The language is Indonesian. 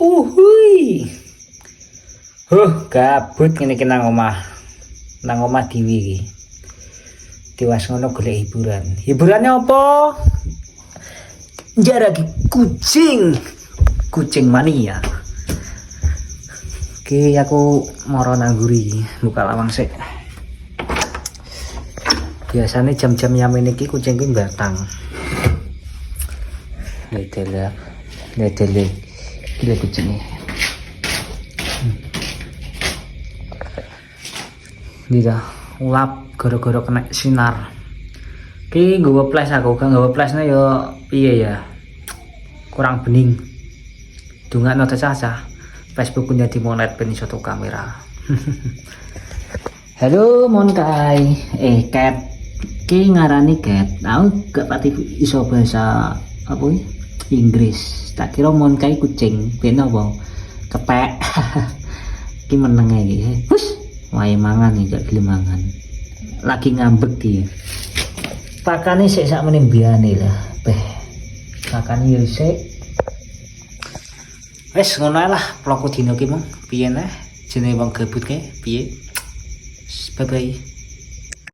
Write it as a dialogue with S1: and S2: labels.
S1: Uhui. Gabut ngene iki nang omah. Nang omah dhewe iki. Tiwas ngono golek hiburan. Hiburannya apa? Jaragi kucing. Kucing mania. Oke, aku moro nang nguri buka lawang sik. Biasanya jam-jam yamin iki kucing ki batang. Lihat gila kucingnya. Dia ulap gara-gara kena sinar. Ki nggawa flash aku, gak nggawa flashnya yo piye ya. Kurang bening. Dungakno cacah. Facebook punya di monet ben iso kamera. Halo Monkai. Cat. Ki ngarani cat. Aku gak pati iso bahasa apa Inggris. Tak kira Monkai kucing. Ben apa? Kepek. Ki meneng iki. Hus. Wae mangan iki gak gelem mangan. Lagi ngambek dia. Pakane sik sak meneh biyane lah. Beh. Pakane yo sik. Wes ngono ae lah vlogku dino ki mong. Piye neh jenenge wong gabut kae piye. Bye bye.